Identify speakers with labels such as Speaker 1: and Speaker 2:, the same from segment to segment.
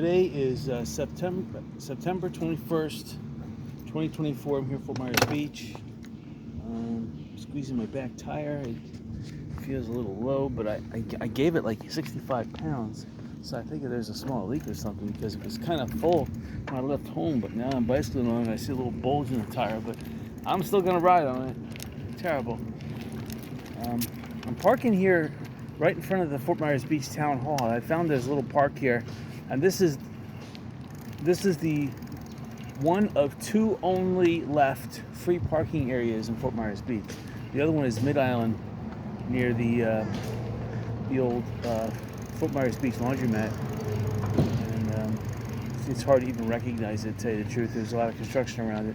Speaker 1: Today is September 21st, 2024. I'm here at Fort Myers Beach. Squeezing my back tire. It feels a little low, but I gave it like 65 pounds. So I think there's a small leak or something because it was kind of full when I left home. But now I'm bicycling along and I see a little bulge in the tire. But I'm still going to ride on it. Terrible. I'm parking here right in front of the Fort Myers Beach Town Hall. I found this little park here. And this is the one of two only left free parking areas in Fort Myers Beach. The other one is Mid-Island near the old Fort Myers Beach laundromat. And it's hard to even recognize it, to tell you the truth. There's a lot of construction around it.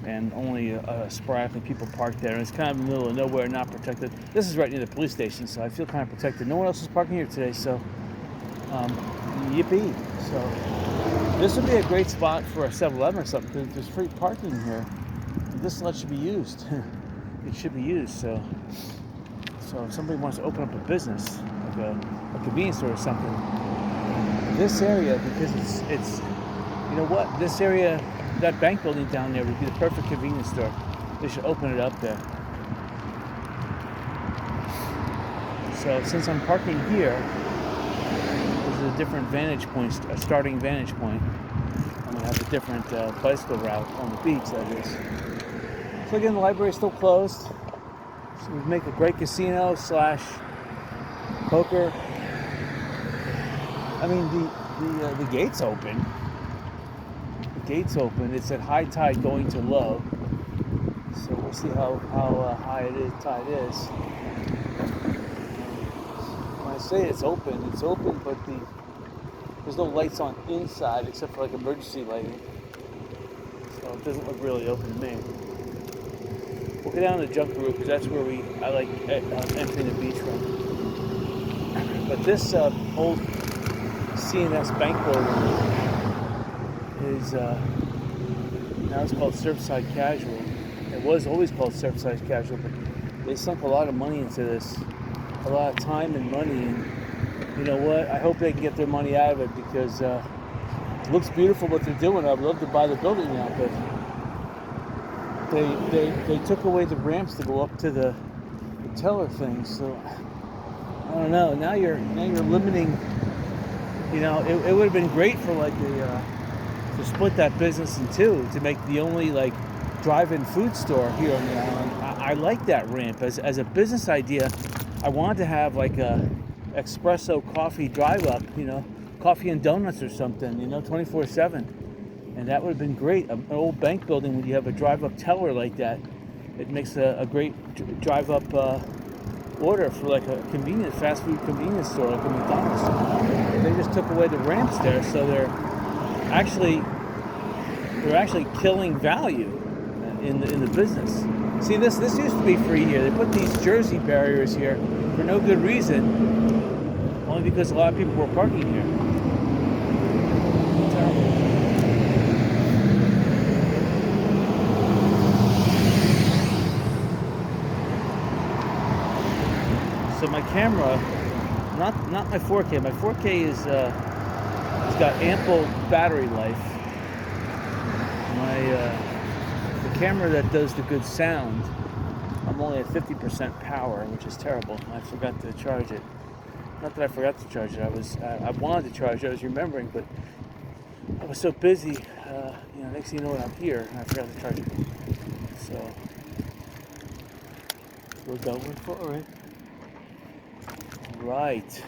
Speaker 1: And only sporadically people park there. And it's kind of in the middle of nowhere, not protected. This is right near the police station, so I feel kind of protected. No one else is parking here today, so yippee. So this would be a great spot for a 7-Eleven or something, because there's free parking here. This lot should be used. It should be used. So if somebody wants to open up a business, like a convenience store or something, this area, because it's you know what, this area, that bank building down there would be the perfect convenience store. They should open it up there. So since I'm parking here, a different vantage point, a starting vantage point. I'm going to have a different bicycle route on the beach, that is. So again, the library is still closed. So we make a great casino / poker. I mean, the gate's open. The gate's open. It's at high tide going to low. So we'll see how high tide is. I say it's open, but there's no lights on inside except for like emergency lighting. So it doesn't look really open to me. We'll go down to the junk route because that's where I like entering the beach from. But this old C&S bank building is now it's called Surfside Casual. It was always called Surfside Casual, but they sunk a lot of money into this. A lot of time and money, and you know what, I hope they can get their money out of it, because it looks beautiful what they're doing. I'd love to buy the building now, but they took away the ramps to go up to the teller thing, so I don't know. Now you're limiting, you know, it would have been great for like to split that business in two, to make the only like drive-in food store here on the island. I like that ramp as a business idea. I wanted to have like a espresso coffee drive up, you know, coffee and donuts or something, you know, 24/7. And that would have been great. An old bank building, when you have a drive up teller like that, it makes a great drive up order for like a convenient fast food convenience store like a McDonald's. They just took away the ramps there, so they're actually killing value in the business. See, this used to be free here. They put these Jersey barriers here for no good reason, only because a lot of people were parking here. Terrible. So my camera, not my 4K. My 4K is it's got ample battery life. The camera that does the good sound, I'm only at 50% power, which is terrible. I forgot to charge it. Not that I forgot to charge it. I wanted to charge it. I was remembering, but I was so busy. You know, next thing you know, I'm here, and I forgot to charge it. So we're going for it. Right.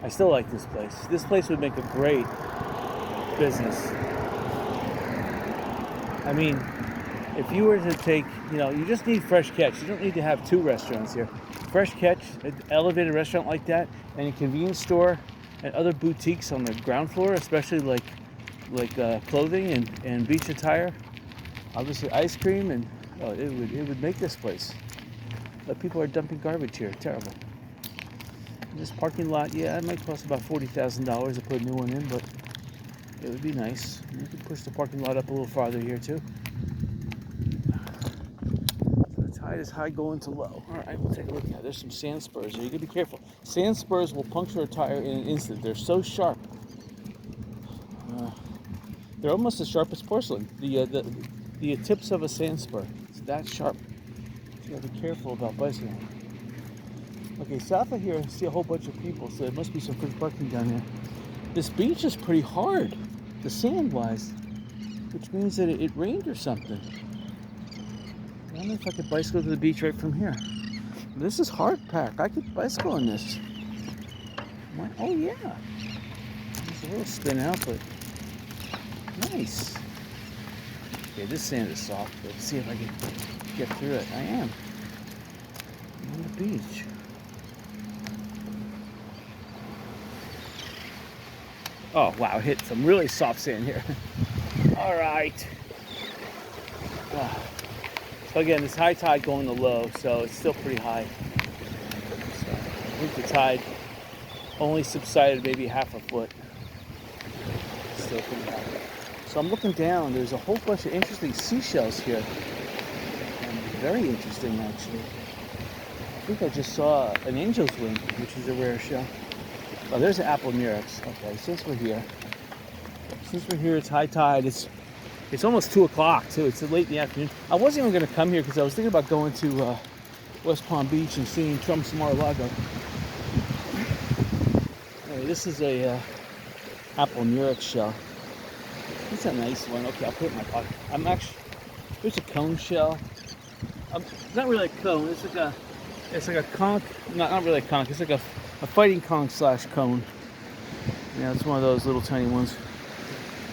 Speaker 1: I still like this place. This place would make a great business. I mean, if you were to take, you know, you just need Fresh Catch. You don't need to have two restaurants here. Fresh Catch, an elevated restaurant like that, and a convenience store and other boutiques on the ground floor, especially like clothing and beach attire. Obviously ice cream, and it would make this place. But people are dumping garbage here. Terrible. This parking lot, yeah, it might cost about $40,000 to put a new one in, but it would be nice. You could push the parking lot up a little farther here too. The tide is high going to low. All right, we'll take a look at it. There's some sand spurs here. You gotta be careful. Sand spurs will puncture a tire in an instant. They're so sharp. They're almost as sharp as porcelain. The tips of a sand spur. It's that sharp. So you gotta be careful about bicycling. Okay, south of here, I see a whole bunch of people, so there must be some free parking down here. This beach is pretty hard, the sand-wise, which means that it rained or something. I wonder if I could bicycle to the beach right from here. This is hard pack. I could bicycle on this. Oh yeah. It's a little spin out, but nice. Okay, this sand is soft. Let's see if I can get through it. I am. I'm on the beach. Oh wow, hit some really soft sand here. All right. So again, it's high tide going to low, so it's still pretty high. So I think the tide only subsided maybe half a foot. It's still pretty high. So I'm looking down. There's a whole bunch of interesting seashells here. Very interesting, actually. I think I just saw an angel's wing, which is a rare shell. Oh, there's an apple murex. Okay, since we're here, it's high tide. It's almost 2 o'clock too. It's late in the afternoon. I wasn't even going to come here because I was thinking about going to West Palm Beach and seeing Trump's Mar-a-Lago. Anyway, this is a apple murex shell. It's a nice one. Okay, I'll put it in my pocket. There's a cone shell. Not really a cone. It's like a conch. Not really a conch. It's like a fighting conch / cone. Yeah, it's one of those little tiny ones.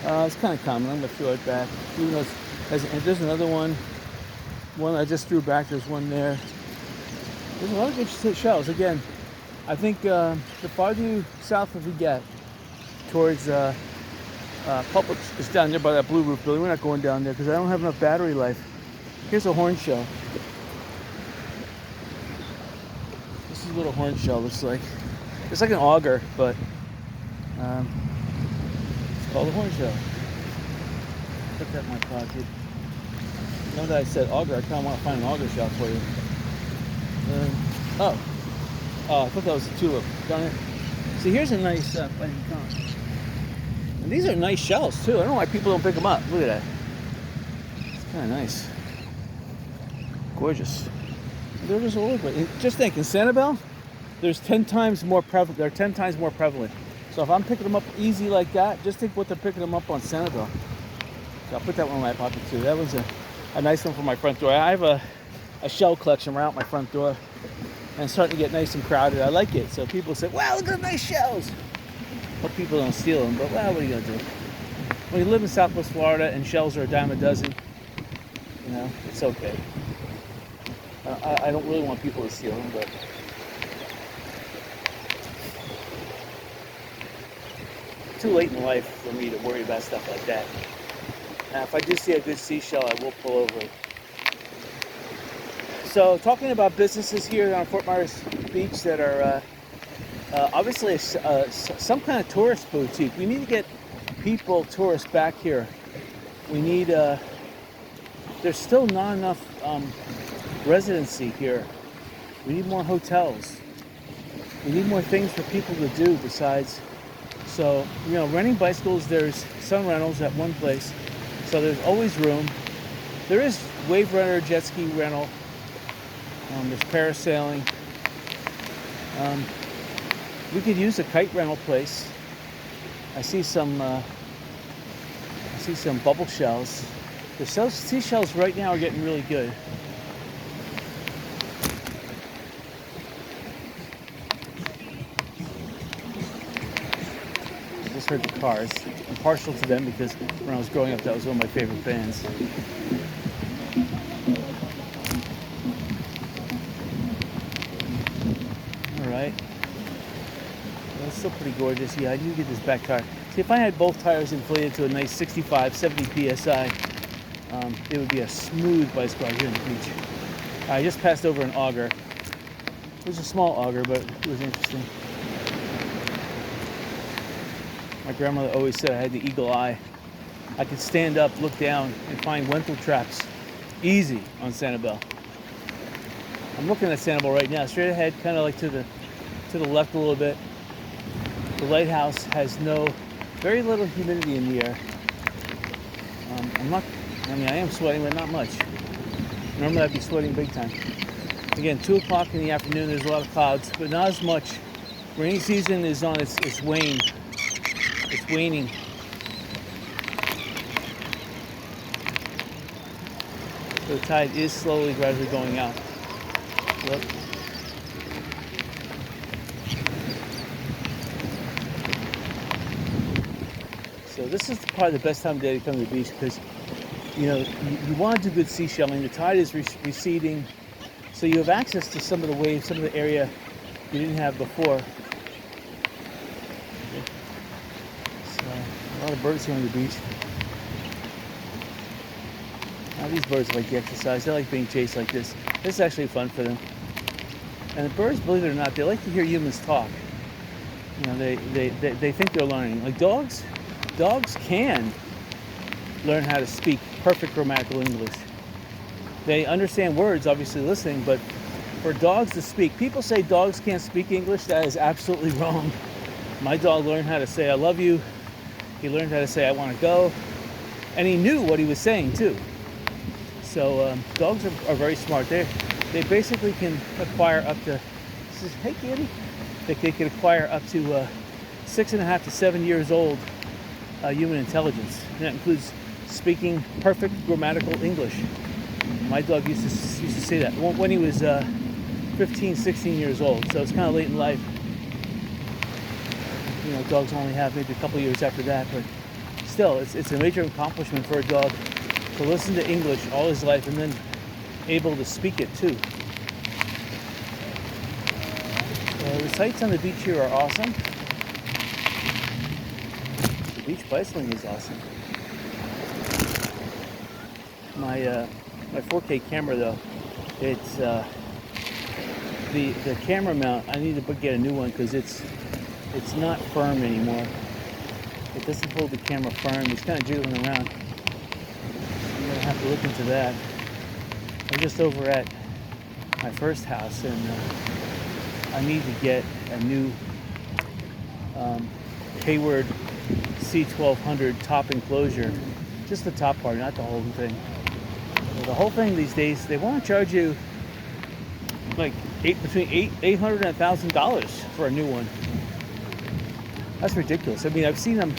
Speaker 1: It's kind of common. I'm going to throw it back. Even though there's another one. One I just threw back. There's one there. There's a lot of good shells. Again, I think the farther you south as we get towards Publix is down there by that blue roof building. We're not going down there because I don't have enough battery life. Here's a horn shell. This is a little horn shell. Looks like it's like an auger, but it's called a horn shell. Put that in my pocket. Now that I said auger, I kind of want to find an auger shell for you. Oh, I thought that was a tulip. Darn it. See, here's a nice fighting conch. And these are nice shells too. I don't know why people don't pick them up. Look at that. It's kind of nice. Gorgeous. They're just all over. Just think, in Sanibel, there's 10 times more prevalent. They're 10 times more prevalent. So if I'm picking them up easy like that, just think what they're picking them up on Sanibel. So I'll put that one in my pocket too. That was a nice one for my front door. I have a shell collection right out my front door, and it's starting to get nice and crowded. I like it. So people say, "Wow, look at the nice shells." Hope people don't steal them, but well, what are you gonna do? When you live in Southwest Florida and shells are a dime a dozen, you know, it's okay. I don't really want people to steal them, but too late in life for me to worry about stuff like that. Now, if I do see a good seashell, I will pull over it. So, talking about businesses here on Fort Myers Beach that are obviously some kind of tourist boutique. We need to get tourists back here. We need, there's still not enough residency here. We need more hotels. We need more things for people to do besides. So, you know, renting bicycles, there's sun rentals at one place. So there's always room. There is wave runner, jet ski rental. There's parasailing. We could use a kite rental place. I see some bubble shells. The seashells right now are getting really good. I just heard the Cars. I'm partial to them because when I was growing up, that was one of my favorite bands. All right. It's still pretty gorgeous. Yeah, I need to get this back tire. See, if I had both tires inflated to a nice 65, 70 PSI, it would be a smooth bicycle out here on the beach. I just passed over an auger. It was a small auger, but it was interesting. My grandmother always said I had the eagle eye. I could stand up, look down, and find lentil traps easy on Sanibel. I'm looking at Sanibel right now, straight ahead, kind of like to the left a little bit. The lighthouse has very little humidity in the air. I'm not. I mean, I am sweating, but not much. Normally, I'd be sweating big time. Again, 2 o'clock in the afternoon. There's a lot of clouds, but not as much. Rainy season is on its wane. It's waning. So the tide is slowly, gradually going out. Look. So this is probably the best time of day to come to the beach because, you want to do good seashelling. The tide is receding, so you have access to some of the waves, some of the area you didn't have before. So a lot of birds here on the beach. Now these birds like the exercise. They like being chased like this. This is actually fun for them. And the birds, believe it or not, they like to hear humans talk. They think they're learning. Like dogs can learn how to speak perfect grammatical English. They understand words, obviously listening, but for dogs to speak, people say dogs can't speak English. That is absolutely wrong. My dog learned how to say I love you. He learned how to say I want to go. And he knew what he was saying too. So dogs are very smart. They basically can acquire up to, hey kitty, they can acquire up to 6.5 to 7 years old human intelligence. And that includes speaking perfect grammatical English. My dog used to say that when he was 15, 16 years old. So it's kind of late in life. Dogs only have maybe a couple years after that, but still, it's a major accomplishment for a dog to listen to English all his life and then able to speak it too. The sights on the beach here are awesome. The beach bicycling is awesome. My 4K camera though, it's the camera mount. I need to get a new one because it's not firm anymore. It doesn't hold the camera firm. It's kind of jiggling around. I'm gonna have to look into that. I'm just over at my first house and I need to get a new Hayward C1200 top enclosure. Just the top part, not the whole thing. The whole thing these days, they want to charge you like between $800 and $1,000 for a new one. That's ridiculous. I mean, I've seen them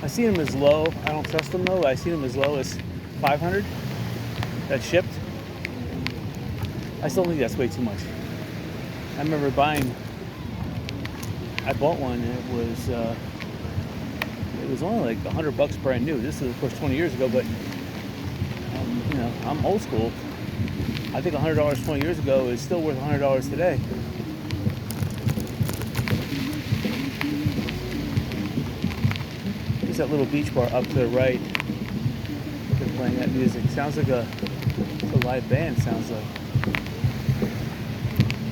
Speaker 1: as low. I don't trust them though. I've seen them as low as $500. That's shipped. I still think that's way too much. I remember I bought one and it was only like $100 brand new. This is of course 20 years ago, but I'm old school. I think $100 20 years ago is still worth $100 today. There's that little beach bar up to the right. They're playing that music. Sounds like a live band, sounds like.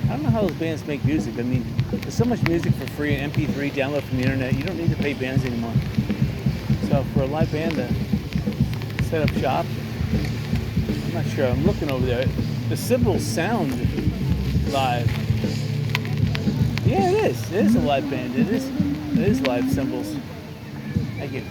Speaker 1: I don't know how those bands make music. I mean, there's so much music for free and MP3 download from the internet. You don't need to pay bands anymore. So for a live band to set up shop, I'm not sure. I'm looking over there. The cymbals sound live. Yeah, it is. It is a live band. It is live cymbals. Thank you.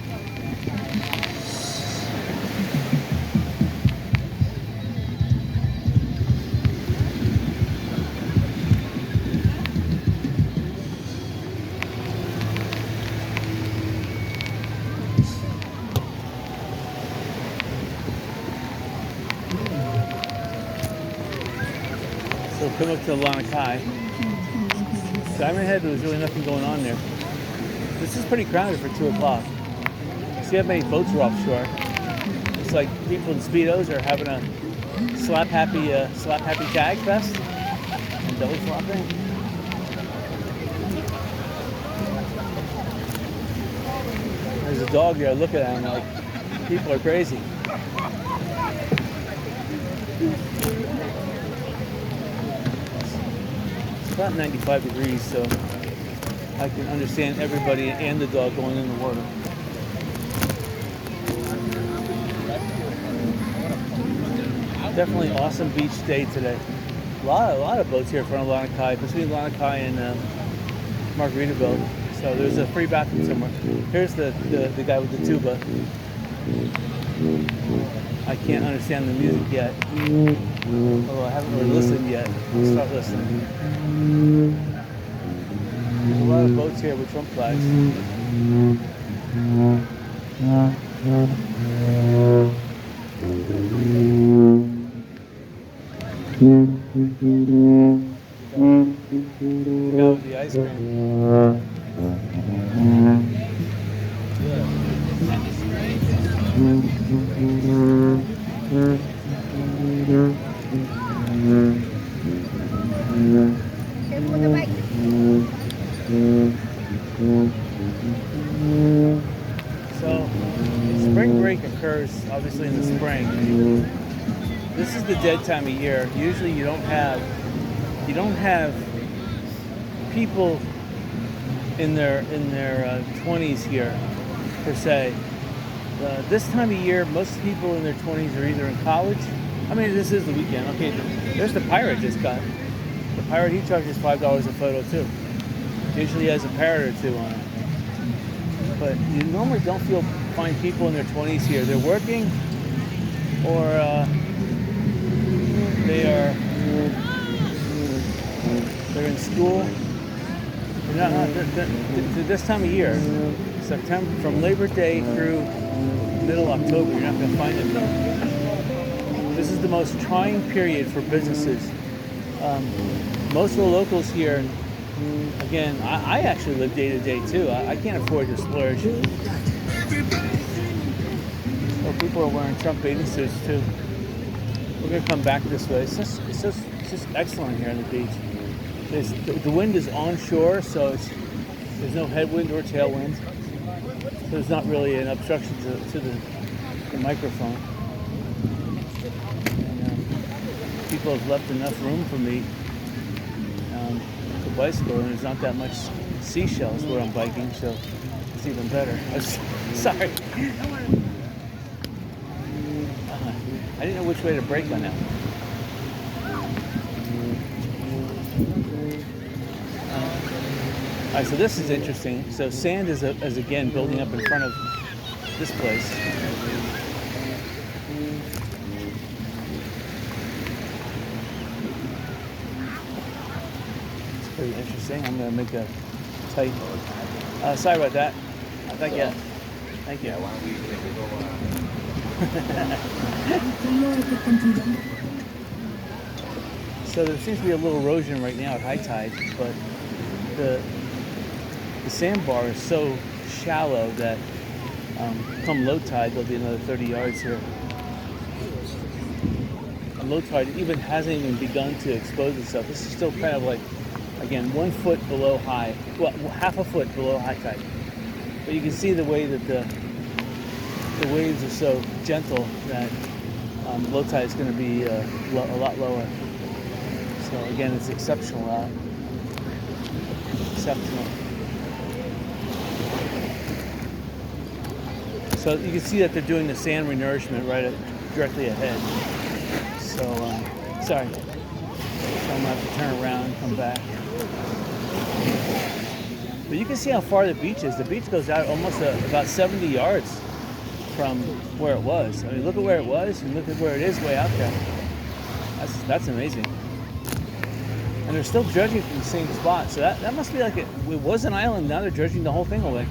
Speaker 1: So come up to Lanakai. Diamond Head, there's really nothing going on there. This is pretty crowded for 2 o'clock. See how many boats are offshore. It's like people in Speedos are having a slap happy tag fest and double flopping. There's a dog there looking at him like people are crazy. It's about 95 degrees, so I can understand everybody and the dog going in the water. Definitely awesome beach day today. A lot of boats here in front of Lanakai, between Lanakai and Margaritaville. So there's a free bathroom somewhere. Here's the guy with the tuba. I can't understand the music yet. Although I haven't really listened yet. I'll start listening. There's a lot of boats here with Trump flags. Go with the ice cream.
Speaker 2: Careful with the bike.
Speaker 1: So, spring break occurs obviously in the spring. This is the dead time of year. Usually you don't have people in their 20s here per se. This time of year, most people in their 20s are either in college. I mean, this is the weekend. Okay, there's the pirate just got. The pirate, he charges $5 a photo too. Usually has a parrot or two on it. But you normally don't find people in their 20s here. They're working, or they're in school. They're not this time of year, September, from Labor Day through middle October, you're not going to find them. This is the most trying period for businesses. Most of the locals here, again, I actually live day to day too. I can't afford to splurge. Well, people are wearing Trump bathing suits too. We're gonna come back this way. It's just excellent here on the beach. The wind is onshore, so there's no headwind or tailwind. So there's not really an obstruction to the microphone. And, people have left enough room for me to bicycle, and there's not that much seashells where I'm biking, so it's even better. Sorry. I didn't know which way to brake on that. All right, so this is interesting. So sand is again building up in front of this place. It's pretty interesting. I'm going to make a tight. Sorry about that. Thank you. Thank you. So there seems to be a little erosion right now at high tide, but the sandbar is so shallow that come low tide there'll be another 30 yards here. And low tide even hasn't even begun to expose itself. This is still kind of like, again, 1 foot below high, well, half a foot below high tide. But you can see the way that the waves are so gentle that low tide is going to be a lot lower. So again, it's exceptional out. Exceptional. So you can see that they're doing the sand renourishment directly ahead. So, sorry. So I'm going to have to turn around and come back. But you can see how far the beach is. The beach goes out almost about 70 yards from where it was. I mean, look at where it was and look at where it is way out there. That's amazing. And they're still dredging from the same spot. So that must be like it was an island. Now they're dredging the whole thing away.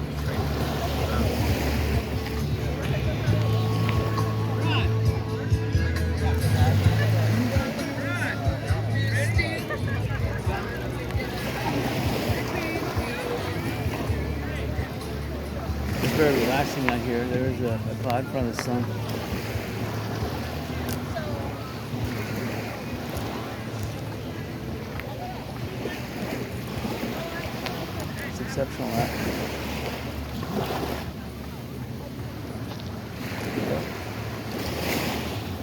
Speaker 1: It's very relaxing out here. There is a cloud in front of the sun. Exceptional.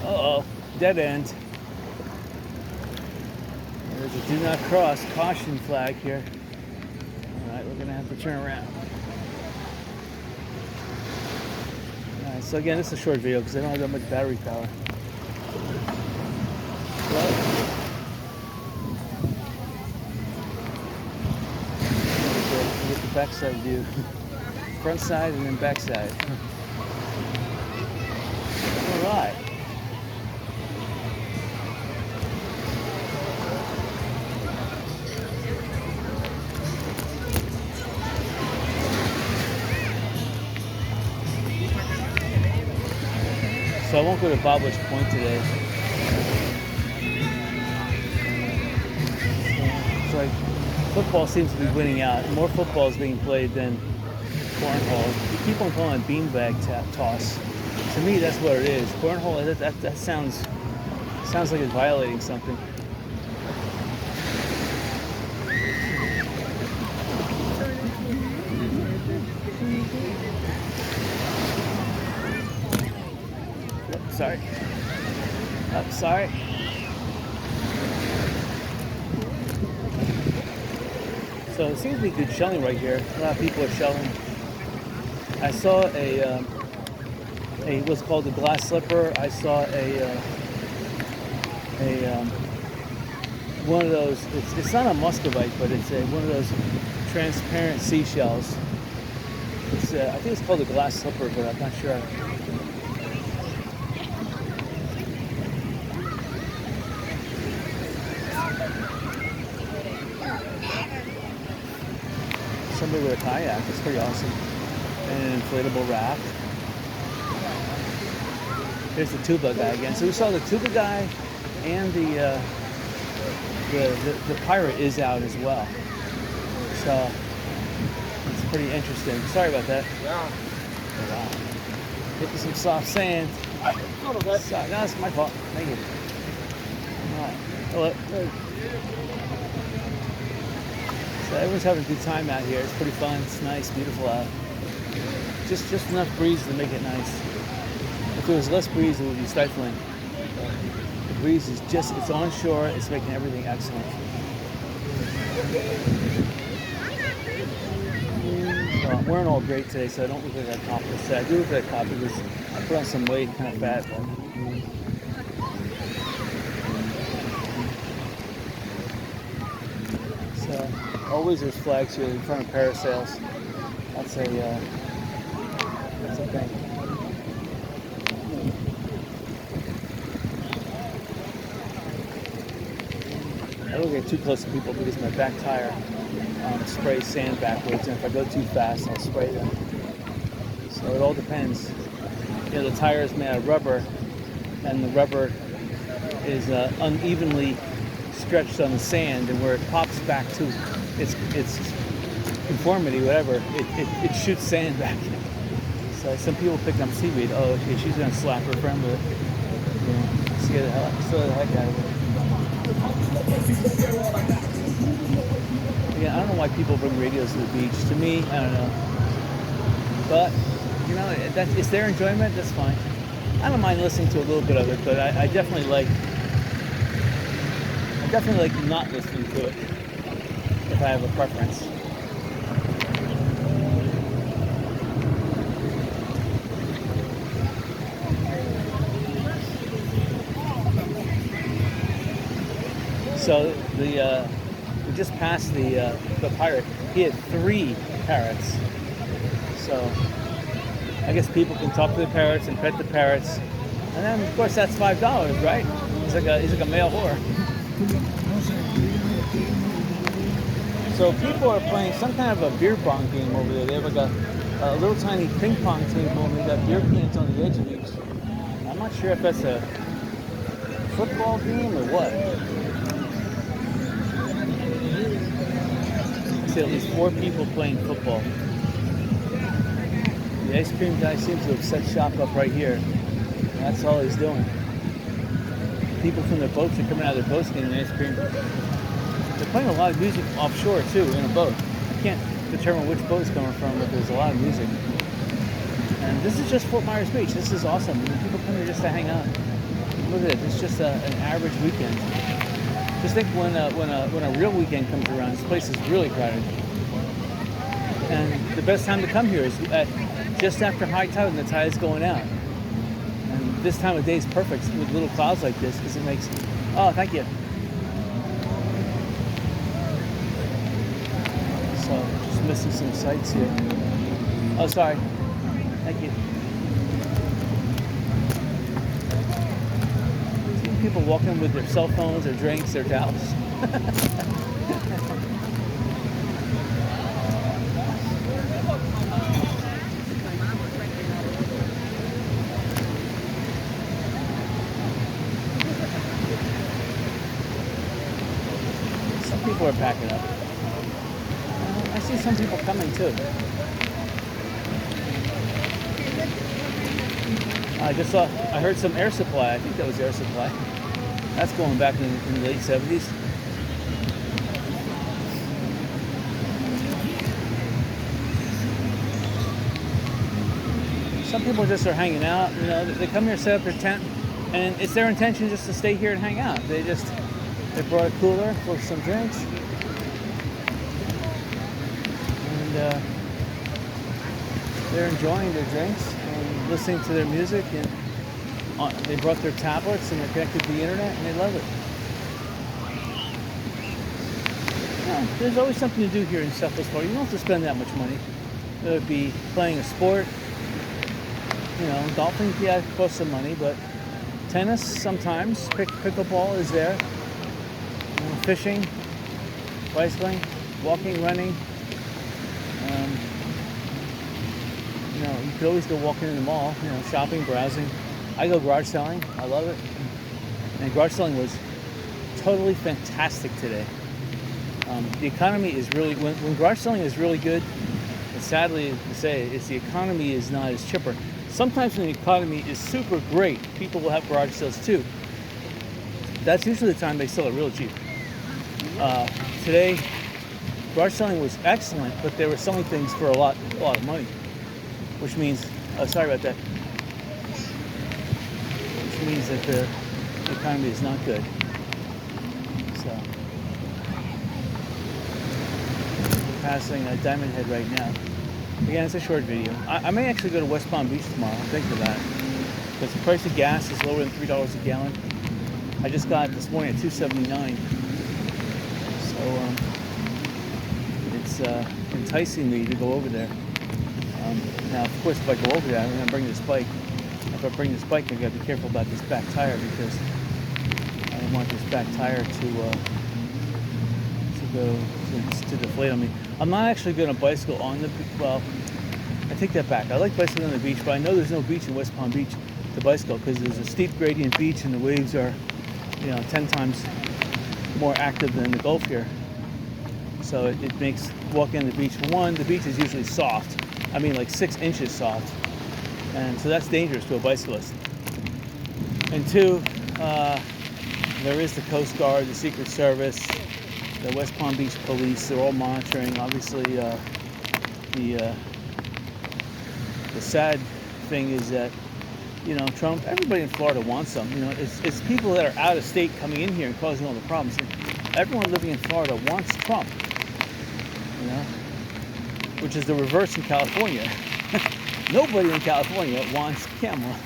Speaker 1: Uh-oh, dead end. There's a do not cross caution flag here. All right, we're gonna have to turn around. All right, so again, this is a short video because I don't have that much battery power. Backside view, front side and then backside. try. So I won't go to Bobler's Point today. It's like football seems to be winning out. More football is being played than cornhole. You keep on calling it beanbag toss. To me, that's what it is. Cornhole. That sounds like it's violating something. Sorry. Oh, sorry. So it seems to be good shelling right here. A lot of people are shelling. I saw a what's called a glass slipper. I saw one of those. It's not a muscovite, but it's one of those transparent seashells. It's I think it's called a glass slipper, but I'm not sure. Somebody with a kayak, it's pretty awesome. And an inflatable raft. Here's the tuba guy again. So we saw the tuba guy and the pirate is out as well. So it's pretty interesting. Sorry about that.
Speaker 3: Yeah.
Speaker 1: Wow. Hitting some soft sand. No, that's my fault. Thank you. All right. Hello. So everyone's having a good time out here. It's pretty fun. It's nice, beautiful out. Just enough breeze to make it nice. If there was less breeze, it would be stifling. The breeze is it's onshore. It's making everything excellent. Well, I'm wearing all great today, so I don't look like a cop. I do look like a cop because I put on some weight, kind of fat. But so always there's flags here in front of parasails. That's a thing. I don't get too close to people because my back tire sprays sand backwards, and if I go too fast, I'll spray them. So it all depends. You know, the tire is made out of rubber, and the rubber is unevenly stretched on the sand, and where it pops back to its conformity, whatever, it shoots sand back. So some people pick up seaweed. Oh, okay, she's gonna slap her friend with it. You know, scare the heck out of it. Yeah, I don't know why people bring radios to the beach. To me, I don't know. But you know, it's their enjoyment. That's fine. I don't mind listening to a little bit of it, but I definitely like not listening to it if I have a preference. So we just passed the pirate. He had 3 parrots. So I guess people can talk to the parrots and pet the parrots, and then of course that's $5, right? He's like a male whore. So people are playing some kind of a beer pong game over there. They have like a little tiny ping pong table, and they got beer cans on the edge of each. I'm not sure if that's a football game or what. I see at least 4 people playing football. The ice cream guy seems to have set shop up right here. That's all he's doing. People from their boats are coming out of their boats getting ice cream. They're playing a lot of music offshore too, in a boat. I can't determine which boat it's coming from, but there's a lot of music. And this is just Fort Myers Beach. This is awesome. I mean, people come here just to hang out. Look at it. It's just an average weekend. Just think when a real weekend comes around, this place is really crowded. And the best time to come here is just after high tide when the tide is going out. And this time of day is perfect with little clouds like this because it makes. Oh, thank you. So just missing some sights here. Oh, sorry. Thank you. people walking with their cell phones, their drinks, their towels. Some people are packing up. I see some people coming too. I heard some Air Supply. I think that was Air Supply. That's going back in the late 70s. Some people just are hanging out. You know, they come here, set up their tent, and it's their intention just to stay here and hang out. They brought a cooler for some drinks, and they're enjoying their drinks and listening to their music, and they brought their tablets and they're connected to the internet, and they love it. Yeah, there's always something to do here in Southwest Florida. You don't have to spend that much money. Whether it be playing a sport, you know, golfing, yeah, it costs some money, but tennis sometimes, pickleball is there. You know, fishing, bicycling, walking, running. You know, you could always go walking in the mall, you know, shopping, browsing. I go garage selling. I love it. And garage selling was totally fantastic today. The economy is really, when garage selling is really good, and sadly to say, it's the economy is not as chipper. Sometimes when the economy is super great, people will have garage sales too. That's usually the time they sell it real cheap. Today, garage selling was excellent, but they were selling things for a lot of money, which means, sorry about that, which means that the economy is not good. So, we're passing Diamond Head right now. Again, it's a short video. I may actually go to West Palm Beach tomorrow. Think of that, because the price of gas is lower than $3 a gallon. I just got it this morning at $2.79. So it's enticing me to go over there. Now, of course, if I go over there, I'm going to bring this bike. If I bring this bike, I've got to be careful about this back tire, because I don't want this back tire to deflate on me. I'm not actually going to bicycle on the beach. Well, I take that back. I like bicycling on the beach, but I know there's no beach in West Palm Beach to bicycle, because there's a steep gradient beach and the waves are, you know, 10 times more active than the Gulf here. So it makes walking on the beach. One, the beach is usually soft. I mean, like 6 inches soft. And so that's dangerous to a bicyclist. And two, there is the Coast Guard, the Secret Service, the West Palm Beach police. They're all monitoring. Obviously, the sad thing is that, you know, Trump, everybody in Florida wants them. You know, it's people that are out of state coming in here and causing all the problems. And everyone living in Florida wants Trump, you know, which is the reverse in California. Nobody in California wants Kamala,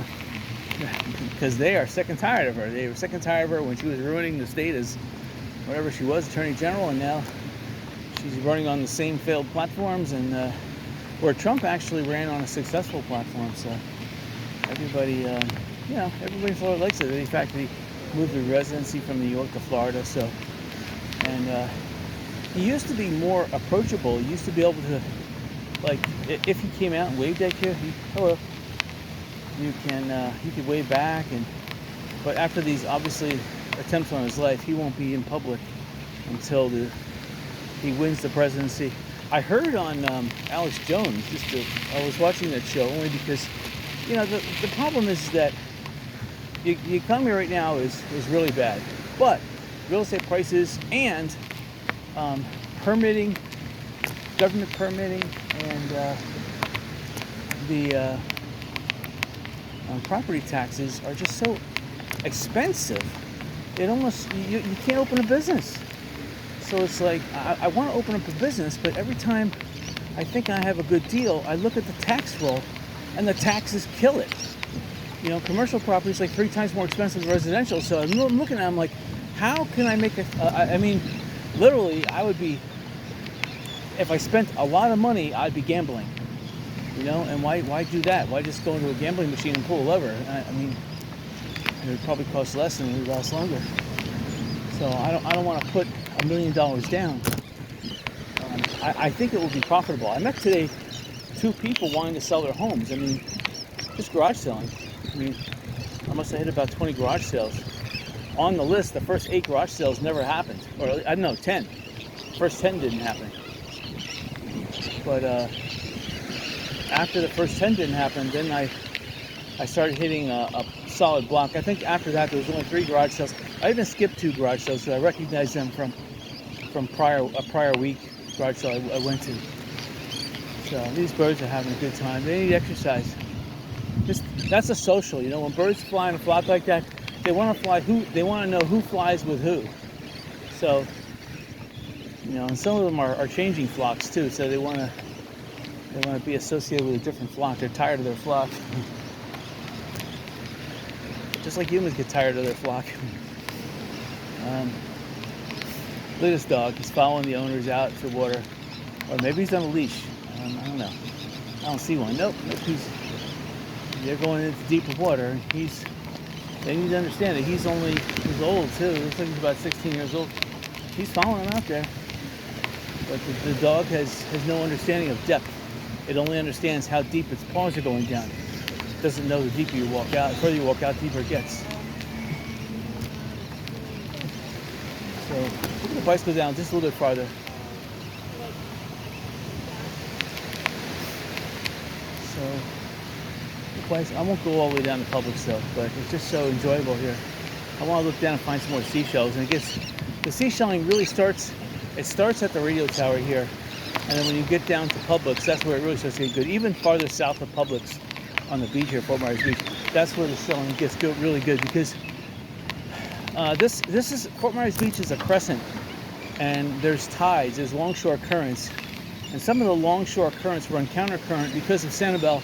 Speaker 1: because they are sick and tired of her. They were sick and tired of her when she was ruining the state as whatever she was, Attorney General, and now she's running on the same failed platforms, and where Trump actually ran on a successful platform. So everybody, you know, everybody in Florida likes it. The fact that he moved the residency from New York to Florida. So, and he used to be more approachable. He used to be able to, like, if he came out and waved at you, hello, you could wave back. But after these obviously attempts on his life, he won't be in public until he wins the presidency. I heard on Alex Jones, I was watching that show only because, you know, the problem is that the economy right now is really bad. But real estate prices and permitting, government permitting, and the property taxes are just so expensive. It almost, you can't open a business. So it's like, I want to open up a business, but every time I think I have a good deal, I look at the tax roll, and the taxes kill it. You know, commercial property is like 3 times more expensive than residential. So I'm looking at it, I'm like, how can I make I mean, literally, I would be, if I spent a lot of money, I'd be gambling. You know, and why do that? Why just go into a gambling machine and pull a lever? I mean, it would probably cost less and it would last longer. So I don't want to put $1 million down. I think it will be profitable. I met today 2 people wanting to sell their homes. I mean, just garage selling. I mean, I must have hit about 20 garage sales. On the list, the first 8 garage sales never happened. Or, I don't know, 10. First 10 didn't happen. But after the first 10 didn't happen, then I started hitting a solid block. I think after that, there was only 3 garage sales. I even skipped 2 garage sales because I recognized them from a prior week garage sale I went to. So these birds are having a good time. They need exercise. That's a social, you know. When birds fly in a flock like that, they want to fly. They want to know who flies with who. So, you know, and some of them are changing flocks too. So they want to be associated with a different flock. They're tired of their flock, just like humans get tired of their flock. Look at this dog. He's following the owners out to water, or maybe he's on a leash. I don't know. I don't see one. Nope. They're going into deeper water. They need to understand that he's old too. Looks like he's about 16 years old. He's following them out there. But the dog has no understanding of depth. It only understands how deep its paws are going down. It doesn't know the deeper you walk out. The further you walk out, the deeper it gets. So look at the bicycle down just a little bit farther. So the place, I won't go all the way down to public stuff, but it's just so enjoyable here. I want to look down and find some more seashells, and the seashelling really starts at the radio tower here, and then when you get down to Publix, that's where it really starts to get good. Even farther south of Publix on the beach here, Fort Myers Beach, that's where the shelling gets good, really good, because this is Fort Myers Beach is a crescent, and there's tides, there's longshore currents, and some of the longshore currents run countercurrent because of Sanibel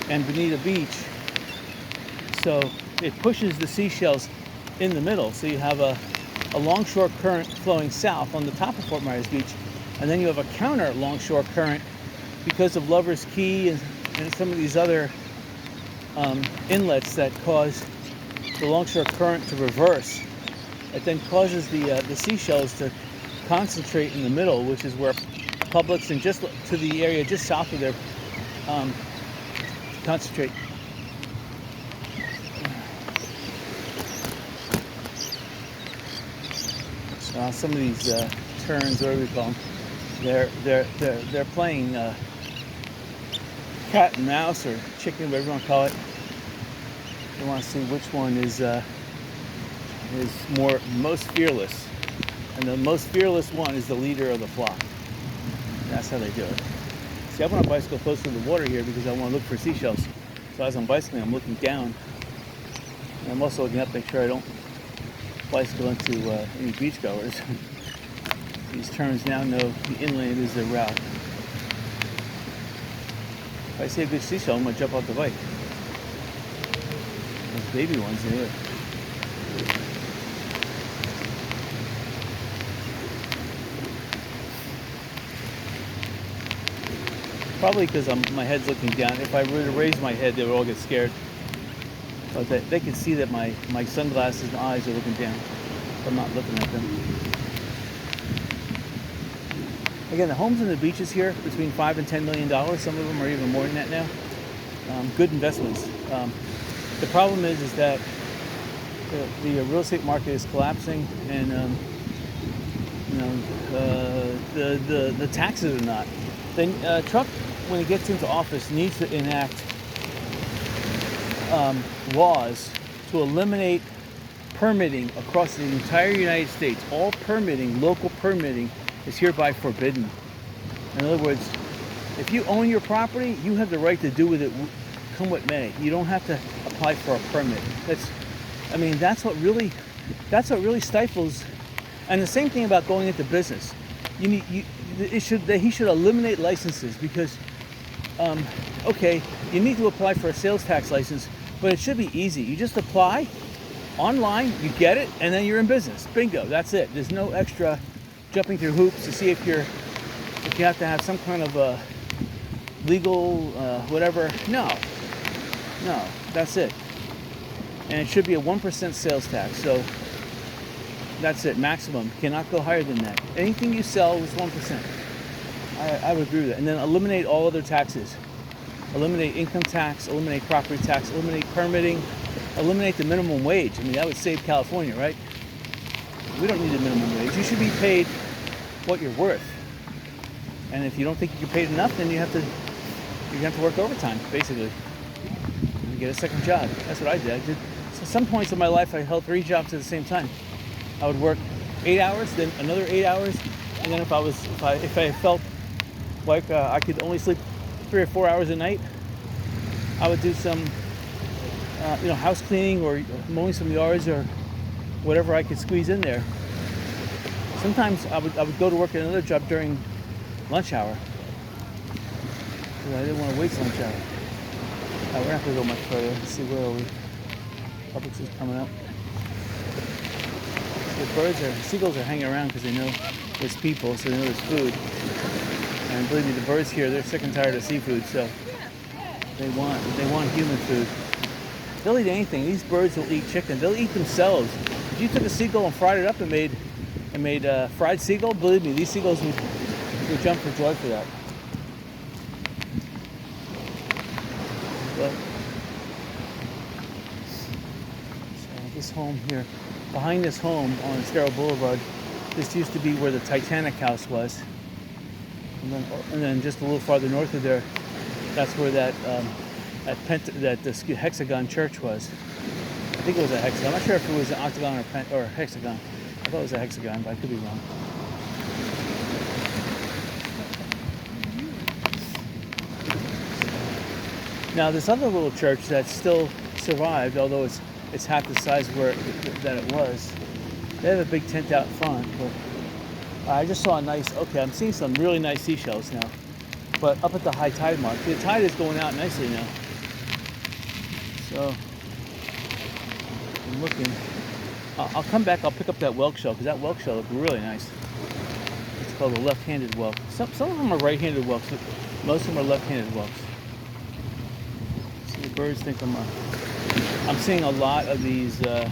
Speaker 1: and Bonita Beach. So it pushes the seashells in the middle. So you have a longshore current flowing south on the top of Fort Myers Beach, and then you have a counter longshore current because of Lover's Key and some of these other inlets that cause the longshore current to reverse. It then causes the seashells to concentrate in the middle, which is where Publix and just to the area just south of there concentrate. Some of these terns, whatever we call them, they're playing cat and mouse or chicken, whatever you want to call it. They want to see which one is most fearless, and the most fearless one is the leader of the flock. That's how they do it. See, I want to bicycle close to the water here because I want to look for seashells. So as I'm bicycling, I'm looking down, and I'm also looking up to make sure I don't bicycle into any beachgoers. These terns now know the inland is their route. If I see a good seashell, I'm going to jump off the bike. Those baby ones, they do it. Probably because my head's looking down. If I were to raise my head, they would all get scared. But they can see that my sunglasses and eyes are looking down. I'm not looking at them. Again, the homes and the beaches here, between $5 and $10 million. Some of them are even more than that now. Good investments. The problem is that the real estate market is collapsing, and the taxes are not. Then Trump, when he gets into office, needs to enact laws to eliminate permitting across the entire United States. All permitting, local permitting, is hereby forbidden. In other words, if you own your property, you have the right to do with it come what may. You don't have to apply for a permit. That's what really stifles. And the same thing about going into business. He should eliminate licenses because, you need to apply for a sales tax license, but it should be easy. You just apply online, you get it, and then you're in business. Bingo, that's it. There's no extra jumping through hoops to see if you have to have some kind of legal whatever. No, that's it. and it should be a 1% sales tax. So that's it, maximum. Cannot go higher than that. Anything you sell is 1%. I would agree with that. And then eliminate all other taxes. Eliminate income tax, eliminate property tax, eliminate permitting, eliminate the minimum wage. I mean, that would save California, right? We don't need a minimum wage. You should be paid what you're worth. And if you don't think you're paid enough, then you have to work overtime, basically. And get a second job. That's what I did. So some points in my life, I held 3 jobs at the same time. I would work 8 hours, then another 8 hours, and then if I felt like I could only sleep 3 or 4 hours a night, I would do some, house cleaning or mowing some yards or whatever I could squeeze in there. Sometimes I would go to work at another job during lunch hour. I didn't want to waste lunch hour. We're not going to go much further. Let's see, where are we? Publix is coming up. Seagulls are hanging around because they know there's people, so they know there's food. And believe me, the birds here, they're sick and tired of seafood, so they want human food. They'll eat anything. These birds will eat chicken. They'll eat themselves. If you took a seagull and fried it up and made fried seagull, believe me, these seagulls would jump for joy for that. But so this home here, behind this home on Estero Boulevard, this used to be where the Titanic house was. And then just a little farther north of there, that's where the hexagon church was. I think it was a hexagon. I'm not sure if it was an octagon or a hexagon. I thought it was a hexagon, but I could be wrong. Now this other little church that still survived, although it's half the size that it was, they have a big tent out front. But I just saw I'm seeing some really nice seashells now. But up at the high tide mark, the tide is going out nicely now. So I'm looking. I'll come back. I'll pick up that whelk shell because that whelk shell looks really nice. It's called a left-handed whelk. Some of them are right-handed whelks, but most of them are left-handed whelks. So the birds think I'm seeing a lot of these. A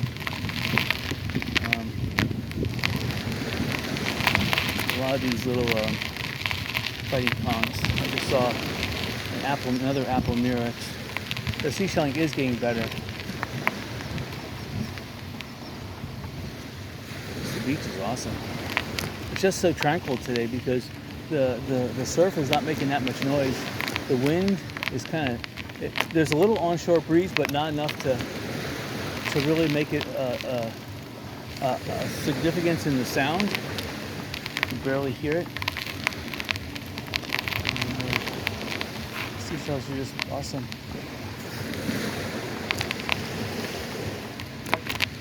Speaker 1: lot of these little fighting ponds. I just saw another apple murex. The seashelling is getting better. The beach is awesome. It's just so tranquil today because the surf is not making that much noise. The wind is there's a little onshore breeze, but not enough to really make it a significance in the sound. You can barely hear it. Seashells are just awesome.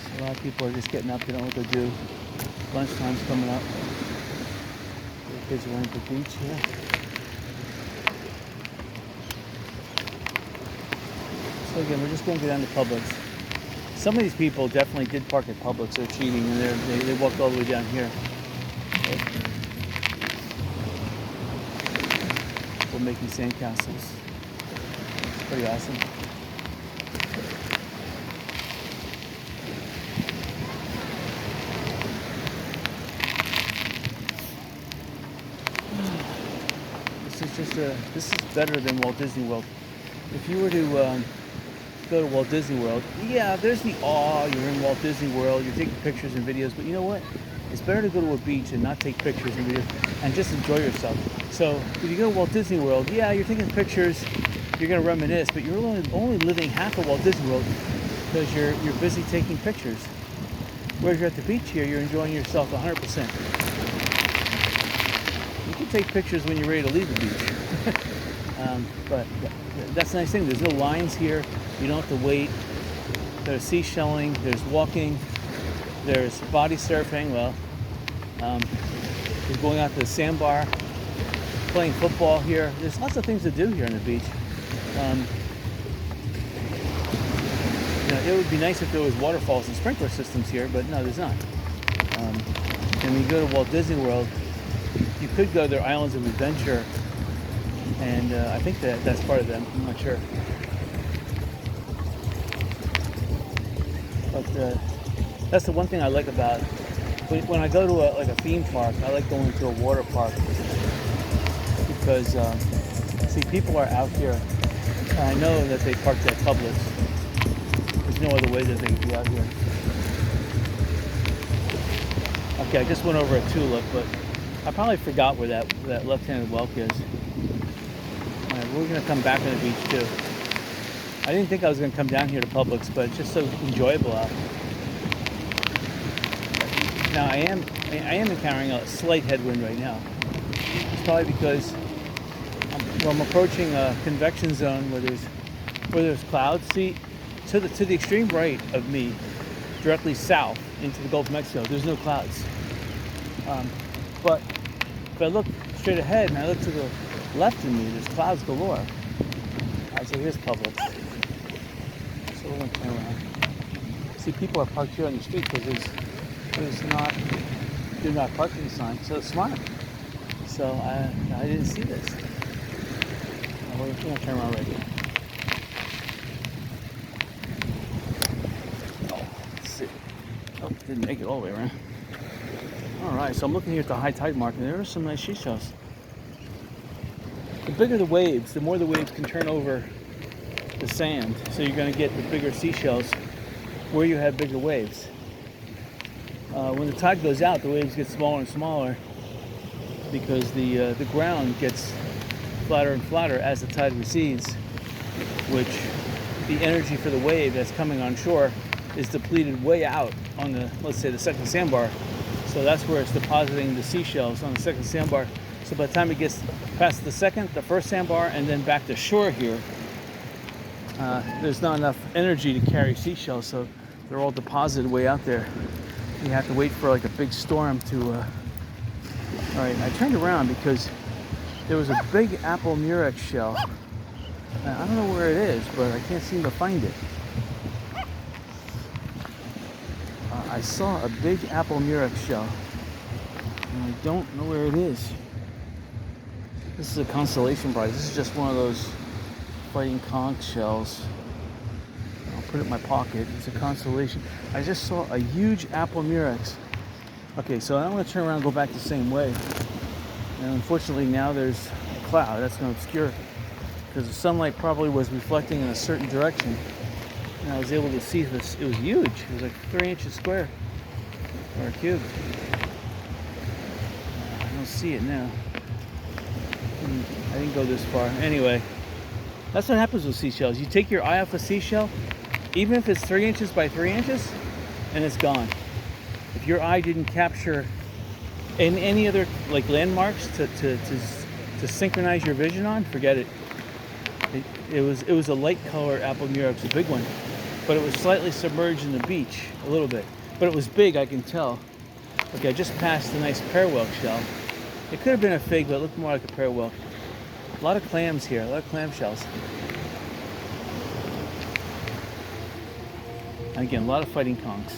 Speaker 1: So a lot of people are just getting up, they don't know what to do. Lunchtime's coming up. The kids are running to the beach here. So again, we're just going to go down to Publix. Some of these people definitely did park at Publix. They're cheating, and they walked all the way down here. We're making sandcastles. Pretty awesome. This is better than Walt Disney World. If you were to go to Walt Disney World, yeah, there's the awe. You're in Walt Disney World. You're taking pictures and videos, but you know what? It's better to go to a beach and not take pictures and videos and just enjoy yourself. So if you go to Walt Disney World, yeah, you're taking pictures, you're going to reminisce, but you're only living half of Walt Disney World because you're busy taking pictures. Whereas you're at the beach here, you're enjoying yourself 100%. You can take pictures when you're ready to leave the beach. But that's the nice thing. There's no lines here. You don't have to wait. There's seashelling. There's walking. There's body surfing. Well, there's going out to the sandbar, playing football here. There's lots of things to do here on the beach. It would be nice if there was waterfalls and sprinkler systems here, but no, there's not. And when you go to Walt Disney World, you could go to their Islands of Adventure, and I think that's part of them. I'm not sure. But that's the one thing I like about when I go to a theme park. I like going to a water park because see, people are out here. And I know that they parked at Publix. There's no other way that they could be out here. Okay, I just went over a Tulip, but I probably forgot where that left-handed whelk is. All right, we're gonna come back on the beach too. I didn't think I was gonna come down here to Publix, but it's just so enjoyable out. Now I am encountering a slight headwind right now. It's probably because I'm approaching a convection zone where there's clouds. See, to the extreme right of me, directly south into the Gulf of Mexico, there's no clouds. But if I look straight ahead and I look to the left of me, there's clouds galore. Alright, so here's Publix. So we're gonna turn around. See, people are parked here on the street because there's not do not parking sign, so it's smart. So I didn't see this. We're gonna turn around right here. Oh, let's see. Oh, didn't make it all the way around. Alright, so I'm looking here at the high tide mark, and there are some nice seashells. The bigger the waves, the more the waves can turn over the sand. So you're going to get the bigger seashells where you have bigger waves. When the tide goes out, the waves get smaller and smaller because the ground gets flatter and flatter as the tide recedes, which the energy for the wave that's coming on shore is depleted way out on the, let's say, the second sandbar. So that's where it's depositing the seashells on the second sandbar. So by the time it gets past the first sandbar, and then back to shore here, there's not enough energy to carry seashells, so they're all deposited way out there. You have to wait for like a big storm to. All right, I turned around because there was a big apple murex shell. I don't know where it is, but I can't seem to find it. I saw a big apple murex shell, and I don't know where it is. This is a constellation prize. This is just one of those fighting conch shells. I'll put it in my pocket. It's a constellation. I just saw a huge apple murex. Okay, so I'm going to turn around and go back the same way. And unfortunately now there's a cloud. That's going to obscure, because the sunlight probably was reflecting in a certain direction. And I was able to see this. It was huge. It was like 3 inches square or a cube. I don't see it now. I didn't go this far. Anyway, that's what happens with seashells. You take your eye off a seashell, even if it's 3 inches by 3 inches, and it's gone. If your eye didn't capture any other like landmarks to synchronize your vision on, forget it. It was a light color apple murex, a big one, but it was slightly submerged in the beach a little bit. But it was big, I can tell. Okay, I just passed a nice pear whelk shell. It could have been a fig, but it looked more like a pear whelk. A lot of clams here, a lot of clam shells. And again, a lot of fighting conchs.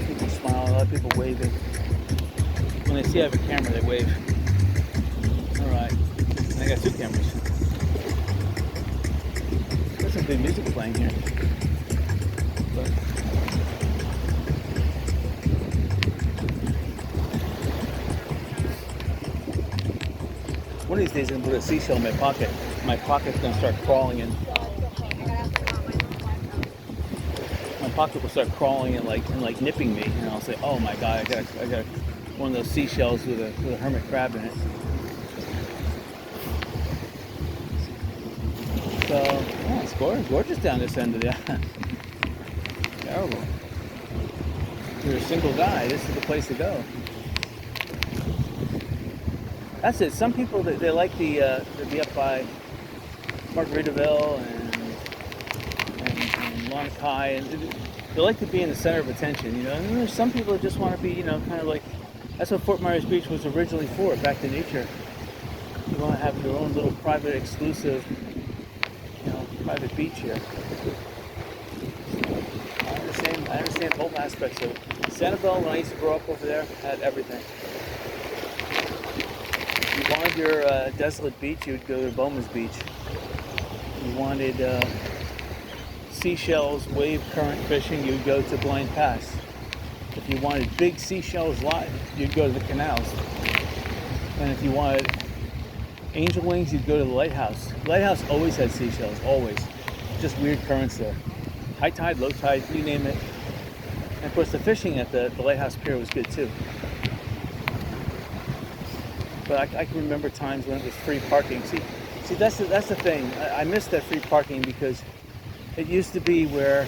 Speaker 1: People smile, a lot of people waving. When they see I have a camera, they wave. Alright, I got 2 cameras. There's some good music playing here. But one of these days I'm gonna put a seashell in my pocket. My pocket's gonna start crawling in. My pocket will start crawling and like nipping me, and I'll say, "Oh my God, I got one of those seashells with a hermit crab in it." So, yeah, it's gorgeous down this end of the island. Terrible. If you're a single guy, this is the place to go. That's it. Some people they like to be up by Margaritaville and Lana Kai, and they like to be in the center of attention, you know. And there's some people that just want to be, you know, kind of like, that's what Fort Myers Beach was originally for, back to nature. You want to have your own little private, exclusive, you know, private beach here. I understand both aspects of it. Sanibel, when I used to grow up over there, had everything. If you wanted your desolate beach, you would go to Bowman's Beach. You wanted seashells, wave current fishing, you would go to Blind Pass. If you wanted big seashells live, you'd go to the canals. And if you wanted angel wings, you'd go to the lighthouse. The lighthouse always had seashells, always. Just weird currents there. High tide, low tide, you name it. And of course the fishing at the lighthouse pier was good too. But I can remember times when it was free parking. See, that's the thing. I miss that free parking because it used to be where,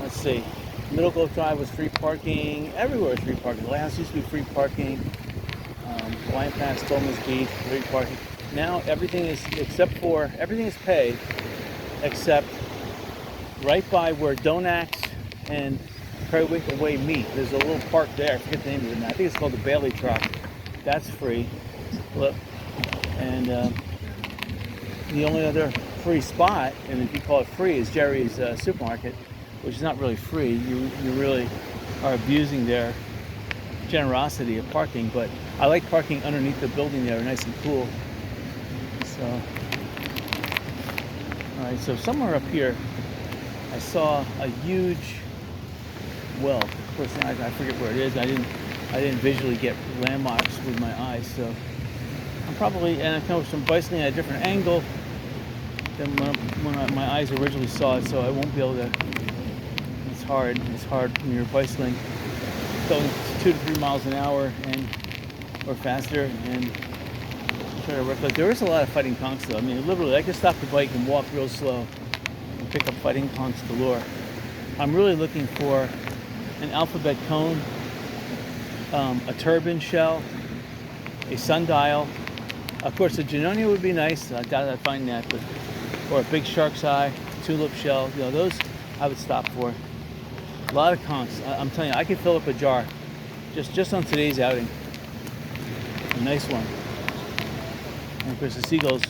Speaker 1: let's see, Middle Gulf Drive was free parking. Everywhere was free parking. The lighthouse used to be free parking. Blind Pass, Bowman's Beach, free parking. Now everything is paid, except right by where Donax and Periwinkle Way meet. There's a little park there. I forget the name of it now. I think it's called the Bailey Truck. That's free. Look, and the only other free spot, and if you call it free, is Jerry's Supermarket, which is not really free. You really are abusing their generosity of parking. But I like parking underneath the building there, nice and cool. So, all right. So somewhere up here, I saw a huge well. Of course, I forget where it is. I didn't visually get landmarks with my eyes. So I'm probably, and I come from bicycling at a different angle than when my eyes originally saw it. So I won't be able to. It's hard when you're bicycling, going 2 to 3 miles an hour or faster, and try to recollect. There is a lot of fighting conchs though. I mean, literally, I could stop the bike and walk real slow and pick up fighting conchs galore. I'm really looking for an alphabet cone, a turban shell, a sundial. Of course, a Junonia would be nice. I doubt I'd find that, but or a big shark's eye, tulip shell. You know, those I would stop for. A lot of conchs. I'm telling you, I could fill up a jar just on today's outing. A nice one. And of course, the seagulls,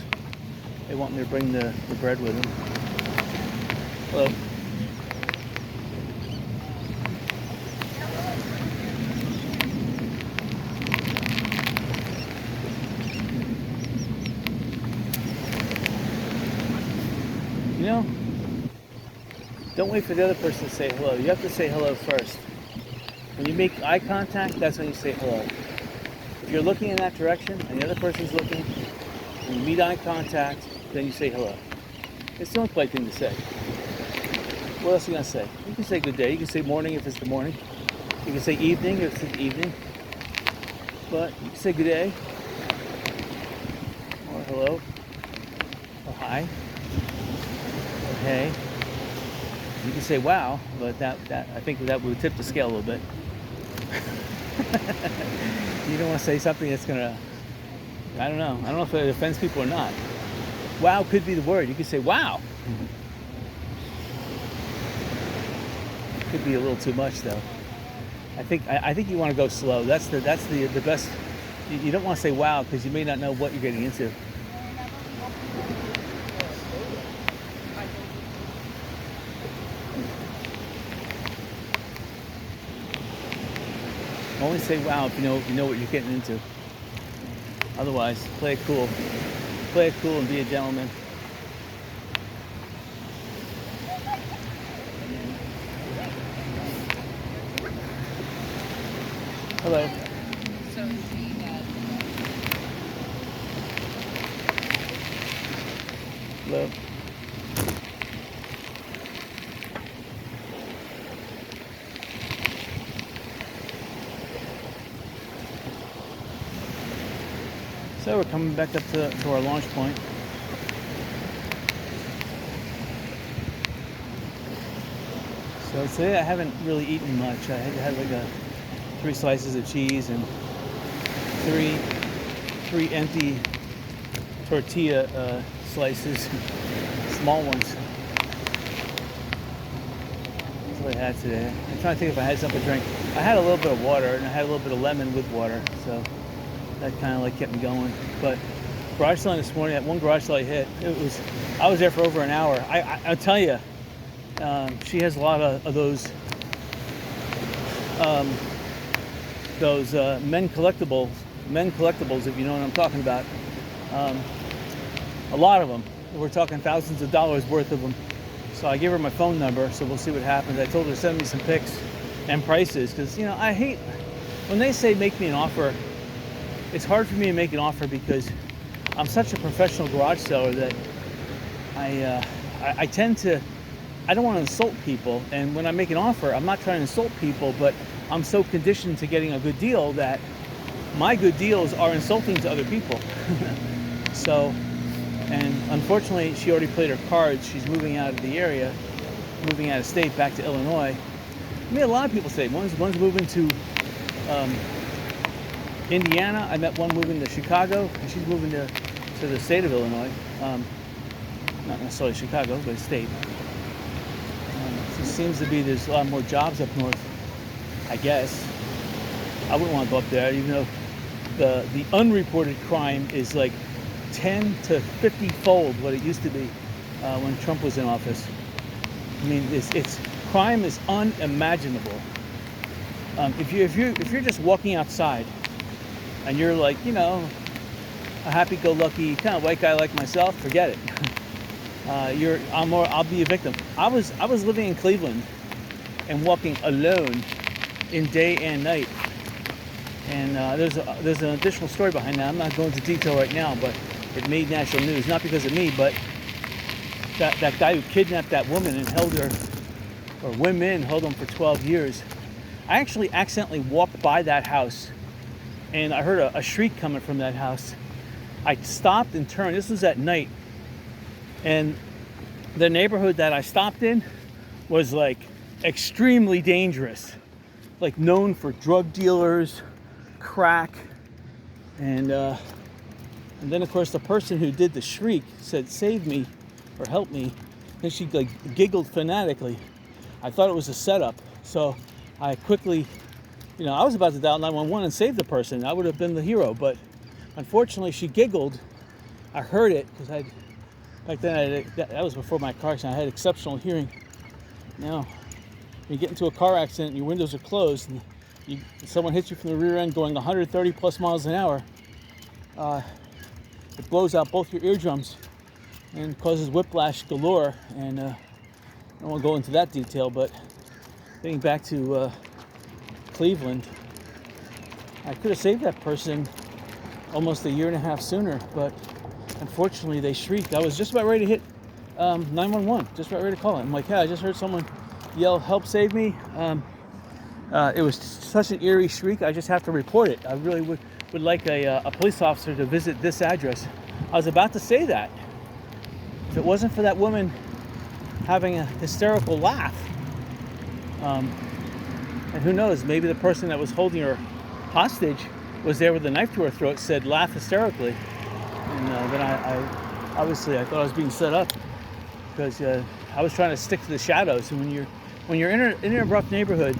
Speaker 1: they want me to bring the bread with them. Hello. You know, don't wait for the other person to say hello. You have to say hello first. When you make eye contact, that's when you say hello. If you're looking in that direction and the other person's looking, and you meet eye contact, then you say hello. It's the only polite thing to say. What else are you going to say? You can say good day. You can say morning if it's the morning. You can say evening if it's the evening. But you can say good day, or hello, or hi, or hey. You can say wow, but that I think that would tip the scale a little bit. You don't want to say something that's gonna, I don't know if it offends people or not. Wow could be the word. You could say wow. Could be a little too much though. I think you want to go slow. That's the best. You don't want to say wow because you may not know what you're getting into. Only say wow if you know what you're getting into. Otherwise, play it cool. Play it cool and be a gentleman. Hello. Hello. So we're coming back up to our launch point. So today I haven't really eaten much. I had like 3 slices of cheese and three empty tortilla slices, small ones. what I had today. I'm trying to think if I had something to drink. I had a little bit of water, and I had a little bit of lemon with water, so that kind of like kept me going. But garage selling this morning, that one garage sale I hit, I was there for over an hour. I'll tell you, she has a lot of those men collectibles, if you know what I'm talking about. A lot of them. We're talking thousands of dollars worth of them. So I gave her my phone number, so we'll see what happens. I told her to send me some pics and prices, because, you know, I hate when they say make me an offer. It's hard for me to make an offer because I'm such a professional garage seller that I tend to, I don't want to insult people. And when I make an offer, I'm not trying to insult people, but I'm so conditioned to getting a good deal that my good deals are insulting to other people. So, and unfortunately, she already played her cards. She's moving out of the area, moving out of state back to Illinois. I mean, a lot of people say one's moving to Indiana. I met one moving to Chicago, and she's moving to the state of Illinois. Not necessarily Chicago, but state. It seems to be there's a lot more jobs up north, I guess. I wouldn't want to go up there, even though the unreported crime is like 10 to 50-fold what it used to be when Trump was in office. I mean, it's crime is unimaginable. If you're just walking outside and you're like, you know, a happy-go-lucky kind of white guy like myself, forget it. I'll be a victim. I was living in Cleveland and walking alone in day and night. And there's an additional story behind that. I'm not going into detail right now, but it made national news, not because of me, but that guy who kidnapped that woman and held her, or women, held them for 12 years. I actually accidentally walked by that house, and I heard a shriek coming from that house. I stopped and turned. This was at night, and the neighborhood that I stopped in was like extremely dangerous, like known for drug dealers, crack, and then of course the person who did the shriek said, "Save me," or "Help me," and she like giggled fanatically. I thought it was a setup, so I quickly, you know, I was about to dial 911 and save the person. I would have been the hero, but unfortunately she giggled. I heard it because back then that was before my car accident. I had exceptional hearing. Now, when you get into a car accident and your windows are closed and someone hits you from the rear end going 130 plus miles an hour, it blows out both your eardrums and causes whiplash galore. And I don't want to go into that detail, but getting back to Cleveland, I could have saved that person almost a year and a half sooner, but unfortunately they shrieked. I was just about ready to hit 911, just about ready to call it. I'm like, yeah, I just heard someone yell, "Help, save me." It was such an eerie shriek, I just have to report it. I really would like a police officer to visit this address. I was about to say that. If it wasn't for that woman having a hysterical laugh, and who knows, maybe the person that was holding her hostage was there with a knife to her throat, said, "Laugh hysterically." And then I obviously I thought I was being set up, because I was trying to stick to the shadows. And when you're in a rough neighborhood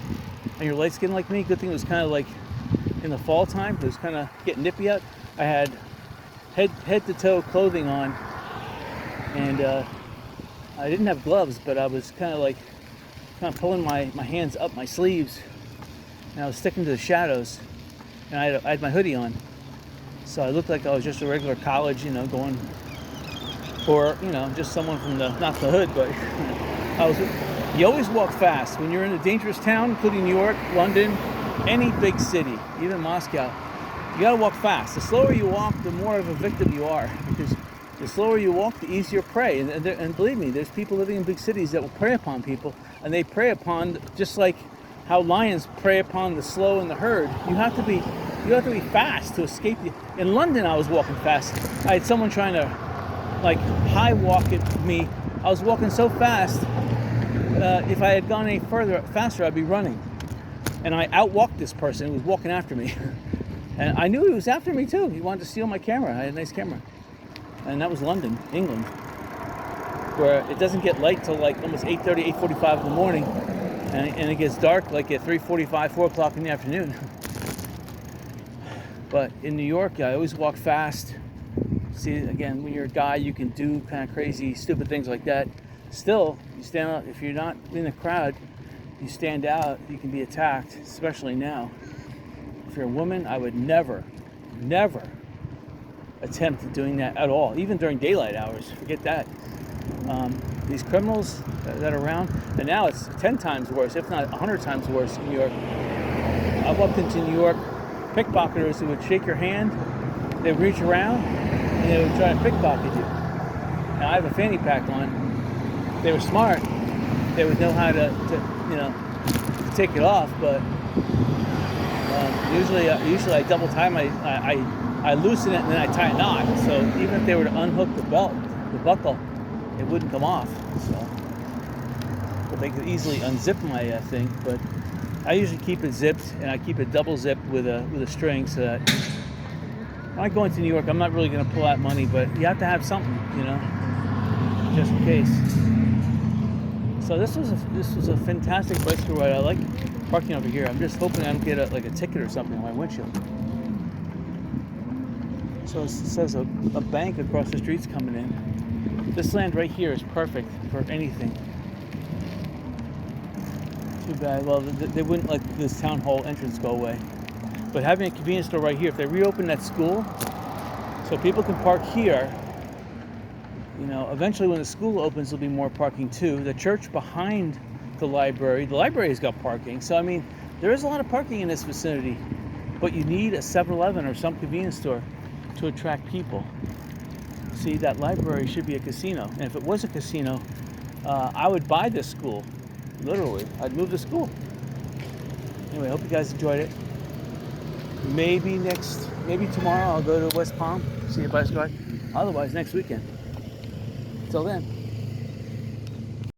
Speaker 1: and you're light skinned like me, good thing it was kind of like in the fall time, it was kind of getting nippy out. I had head to toe clothing on, and I didn't have gloves, but I was kind of pulling my hands up my sleeves, and I was sticking to the shadows, and I had my hoodie on, so I looked like I was just a regular college, you know, going, or, you know, just someone from not the hood, but you always walk fast when you're in a dangerous town, including New York, London, any big city, even Moscow. You gotta walk fast. The slower you walk, the more of a victim you are, because the slower you walk, the easier prey. And believe me, there's people living in big cities that will prey upon people, and they prey upon just like how lions prey upon the slow and the herd. You have to be fast to escape. In London, I was walking fast. I had someone trying to like high walk at me. I was walking so fast. If I had gone any faster, I'd be running. And I outwalked this person who was walking after me. And I knew he was after me too. He wanted to steal my camera. I had a nice camera. And that was London, England, where it doesn't get light till like almost 8:30, 8:45 in the morning. and it gets dark like at 3:45, 4 o'clock in the afternoon. But in New York, I always walk fast. See, again, when you're a guy, you can do kind of crazy, stupid things like that. Still, you stand out. If you're not in the crowd, you stand out, you can be attacked, especially now. If you're a woman, I would never attempt doing that at all, even during daylight hours. Forget that. These criminals that are around, and now it's 10 times worse, if not 100 times worse in New York. I've walked into New York, pickpocketers who would shake your hand, they would reach around, and they would try to pickpocket you. Now I have a fanny pack on. They were smart. They would know how to take it off, but usually I double tie I loosen it and then I tie a knot. So even if they were to unhook the buckle, it wouldn't come off. So, but they could easily unzip my thing. But I usually keep it zipped, and I keep it double zipped with a string, so that when I go into New York, I'm not really going to pull out money, but you have to have something, just in case. So this was a fantastic place to ride. I like parking over here. I'm just hoping I don't get a ticket or something on my windshield. So it says a bank across the street's coming in. This land right here is perfect for anything. Too bad. Well, they wouldn't let this town hall entrance go away. But having a convenience store right here, if they reopen that school, so people can park here. Eventually when the school opens, there'll be more parking too. The church behind the library has got parking. So, there is a lot of parking in this vicinity, but you need a 7-Eleven or some convenience store to attract people. See, that library should be a casino. And if it was a casino, I would buy this school. Literally, I'd move the school. Anyway, I hope you guys enjoyed it. Maybe tomorrow I'll go to West Palm, see a bicycle ride. Otherwise, next weekend. Till then.